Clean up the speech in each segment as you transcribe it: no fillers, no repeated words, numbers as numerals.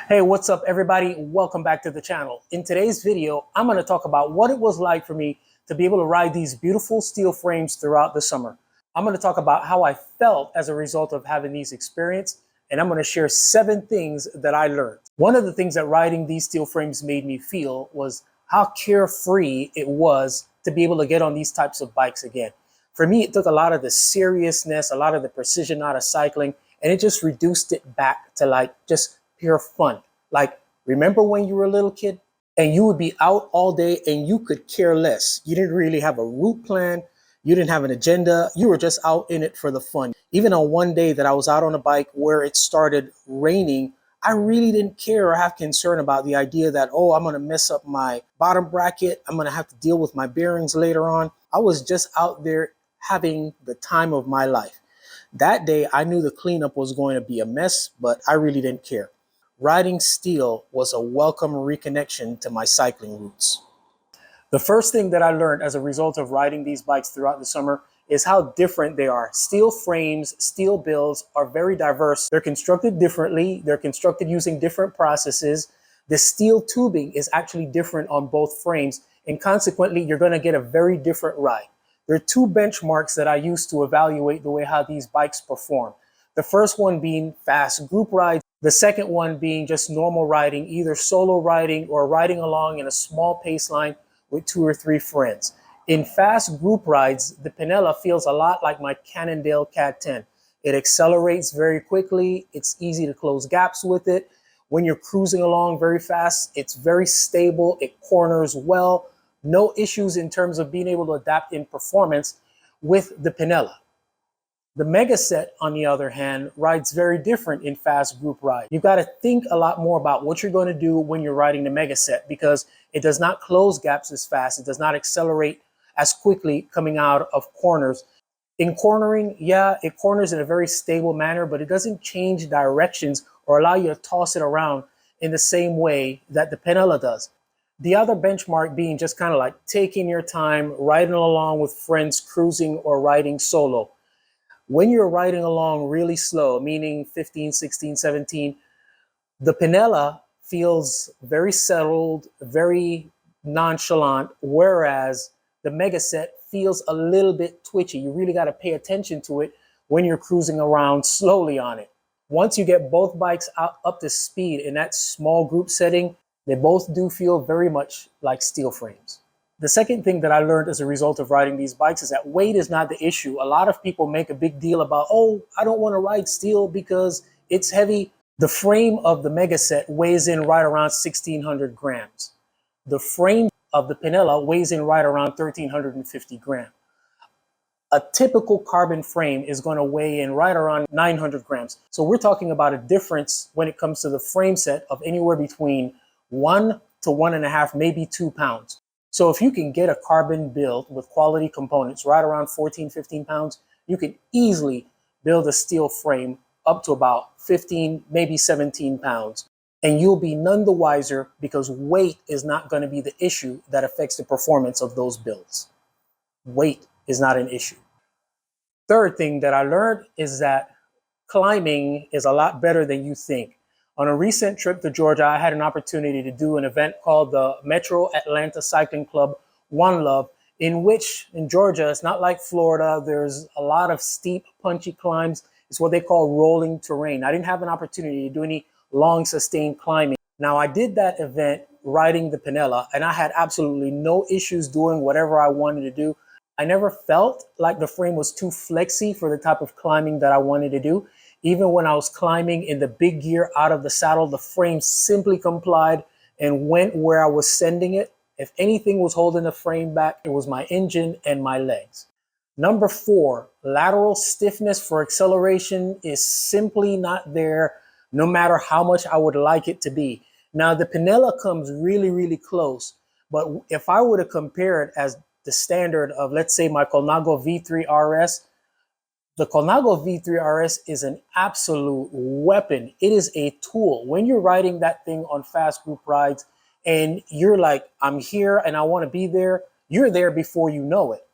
Hey, what's up everybody? Welcome back to the channel. In today's video, I'm going to talk about what it was like for me to be able to ride these beautiful steel frames throughout the summer. I'm going to talk about how I felt as a result of having these experiences, and I'm going to share 7 things that I learned. One of the things that riding these steel frames made me feel was how carefree it was to be able to get on these types of bikes again. For me, it took a lot of the seriousness, a lot of the precision out of cycling, and it just reduced it back to like just pure fun. Like, remember when you were a little kid and you would be out all day and you could care less. You didn't really have a route plan. You didn't have an agenda. You were just out in it for the fun. Even on one day that I was out on a bike where it started raining, I really didn't care or have concern about the idea that, oh, I'm going to mess up my bottom bracket. I'm going to have to deal with my bearings later on. I was just out there having the time of my life. That day, I knew the cleanup was going to be a mess, but I really didn't care. Riding steel was a welcome reconnection to my cycling roots. The first thing that I learned as a result of riding these bikes throughout the summer is how different they are. Steel frames, steel builds are very diverse. They're constructed differently. They're constructed using different processes. The steel tubing is actually different on both frames, and consequently, you're going to get a very different ride. There are 2 benchmarks that I use to evaluate the way how these bikes perform. The first one being fast group rides. The second one being just normal riding, either solo riding or riding along in a small pace line with 2 or 3 friends. In fast group rides, the Pinella feels a lot like my Cannondale Cat 10. It accelerates very quickly. It's easy to close gaps with it. When you're cruising along very fast, it's very stable. It corners well. No issues in terms of being able to adapt in performance with the Pinella. The Megaset, on the other hand, rides very different in fast group ride. You've got to think a lot more about what you're going to do when you're riding the Megaset, because it does not close gaps as fast. It does not accelerate as quickly coming out of corners. In cornering, yeah, it corners in a very stable manner, but it doesn't change directions or allow you to toss it around in the same way that the Pinella does. The other benchmark being just kind of like taking your time, riding along with friends, cruising or riding solo. When you're riding along really slow, meaning 15, 16, 17, the Pinella feels very settled, very nonchalant, whereas the Megaset feels a little bit twitchy. You really got to pay attention to it when you're cruising around slowly on it. Once you get both bikes up to speed in that small group setting, they both do feel very much like steel frames. The second thing that I learned as a result of riding these bikes is that weight is not the issue. A lot of people make a big deal about, oh, I don't want to ride steel because it's heavy. The frame of the Megaset weighs in right around 1,600 grams. The frame of the Pinella weighs in right around 1,350 grams. A typical carbon frame is going to weigh in right around 900 grams. So we're talking about a difference when it comes to the frame set of anywhere between 1 to 1.5, maybe 2 pounds. So if you can get a carbon build with quality components right around 14, 15 pounds, you can easily build a steel frame up to about 15, maybe 17 pounds. And you'll be none the wiser because weight is not going to be the issue that affects the performance of those builds. Weight is not an issue. Third thing that I learned is that climbing is a lot better than you think. On a recent trip to Georgia, I had an opportunity to do an event called the Metro Atlanta Cycling Club One Love, in which in Georgia, it's not like Florida. There's a lot of steep, punchy climbs. It's what they call rolling terrain. I didn't have an opportunity to do any long, sustained climbing. Now, I did that event riding the Pinella, and I had absolutely no issues doing whatever I wanted to do. I never felt like the frame was too flexy for the type of climbing that I wanted to do. Even when I was climbing in the big gear out of the saddle, the frame simply complied and went where I was sending it. If anything was holding the frame back, it was my engine and my legs. Number 4, lateral stiffness for acceleration is simply not there, no matter how much I would like it to be. Now, the Pinella comes really, really close, but if I were to compare it as the standard of, let's say, my Colnago V3 RS, the Colnago V3 RS is an absolute weapon. It is a tool. When you're riding that thing on fast group rides and you're like, I'm here and I want to be there, you're there before you know it.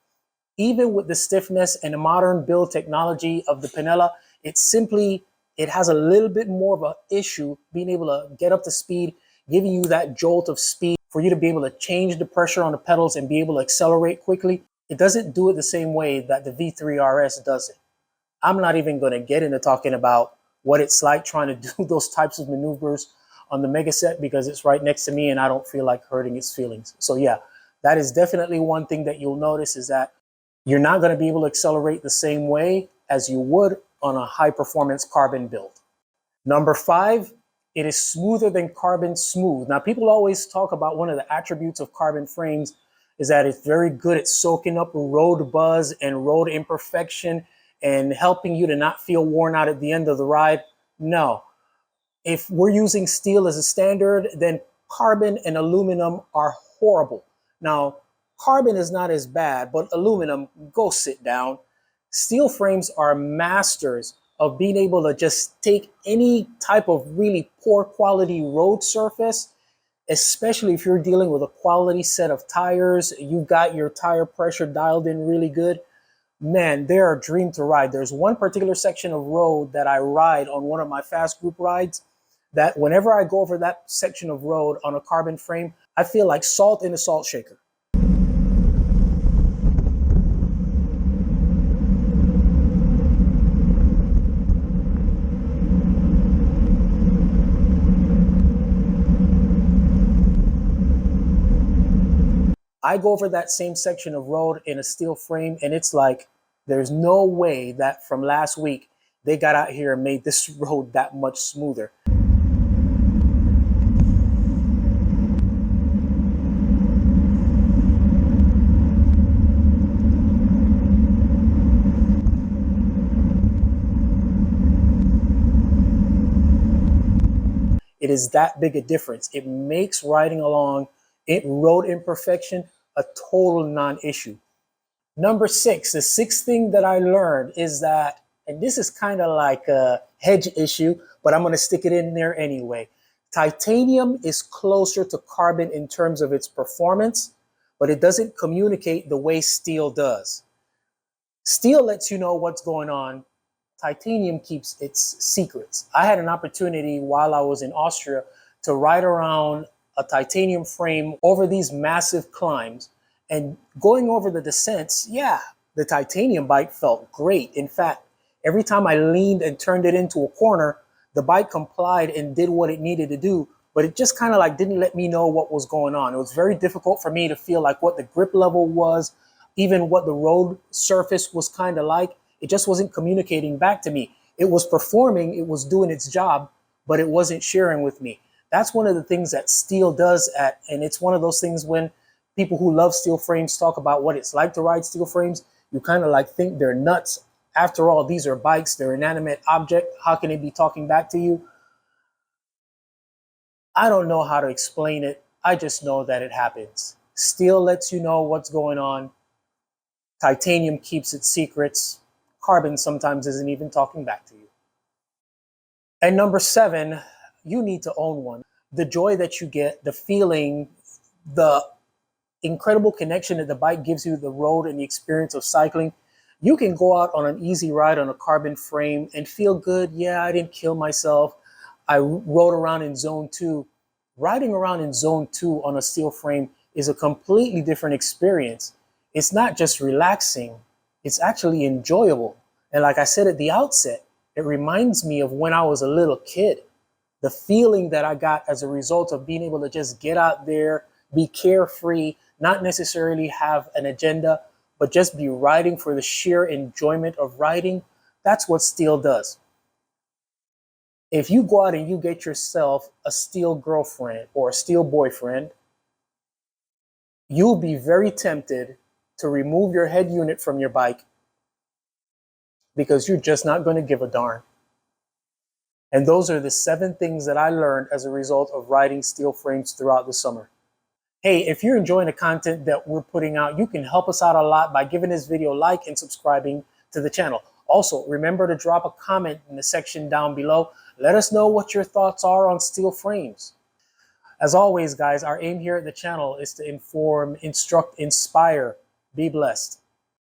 Even with the stiffness and the modern build technology of the Pinella, it simply it has a little bit more of an issue being able to get up to speed, giving you that jolt of speed for you to be able to change the pressure on the pedals and be able to accelerate quickly. It doesn't do it the same way that the V3 RS does it. I'm not even going to get into talking about what it's like trying to do those types of maneuvers on the Mega Set because it's right next to me and I don't feel like hurting its feelings. So yeah, that is definitely one thing that you'll notice is that you're not going to be able to accelerate the same way as you would on a high performance carbon build. Number 5, it is smoother than carbon smooth. Now, people always talk about one of the attributes of carbon frames is that it's very good at soaking up road buzz and road imperfection and helping you to not feel worn out at the end of the ride. No. If we're using steel as a standard, then carbon and aluminum are horrible. Now, carbon is not as bad, but aluminum, go sit down. Steel frames are masters of being able to just take any type of really poor quality road surface, especially if you're dealing with a quality set of tires, you've got your tire pressure dialed in really good. Man, they're a dream to ride. There's one particular section of road that I ride on one of my fast group rides that whenever I go over that section of road on a carbon frame, I feel like salt in a salt shaker. I go over that same section of road in a steel frame and it's like, there's no way that from last week they got out here and made this road that much smoother. It is that big a difference. It makes riding along road imperfection a total non-issue. Number 6, the 6th thing that I learned is that, and this is kind of like a hedge issue, but I'm going to stick it in there anyway. Titanium is closer to carbon in terms of its performance, but it doesn't communicate the way steel does. Steel lets you know what's going on. Titanium keeps its secrets. I had an opportunity while I was in Austria to ride around a titanium frame over these massive climbs and going over the descents. Yeah, the titanium bike felt great. In fact, every time I leaned and turned it into a corner, the bike complied and did what it needed to do, but it just kind of like didn't let me know what was going on. It was very difficult for me to feel like what the grip level was, even what the road surface was kind of like. It just wasn't communicating back to me. It was performing, it was doing its job, but it wasn't sharing with me. That's one of the things that steel does and it's one of those things when people who love steel frames talk about what it's like to ride steel frames, you kind of like think they're nuts. After all, these are bikes, they're inanimate object. How can they be talking back to you? I don't know how to explain it. I just know that it happens. Steel lets you know what's going on. Titanium keeps its secrets. Carbon sometimes isn't even talking back to you. And number 7, you need to own one. The joy that you get, the feeling, the incredible connection that the bike gives you, the road and the experience of cycling. You can go out on an easy ride on a carbon frame and feel good. Yeah, I didn't kill myself. I rode around in zone 2. Riding around in zone 2 on a steel frame is a completely different experience. It's not just relaxing, it's actually enjoyable. And like I said at the outset, it reminds me of when I was a little kid. The feeling that I got as a result of being able to just get out there, be carefree, not necessarily have an agenda, but just be riding for the sheer enjoyment of riding. That's what steel does. If you go out and you get yourself a steel girlfriend or a steel boyfriend, you'll be very tempted to remove your head unit from your bike because you're just not going to give a darn. And those are the 7 things that I learned as a result of riding steel frames throughout the summer. Hey, if you're enjoying the content that we're putting out, you can help us out a lot by giving this video a like and subscribing to the channel. Also, remember to drop a comment in the section down below. Let us know what your thoughts are on steel frames. As always, guys, our aim here at the channel is to inform, instruct, inspire. Be blessed.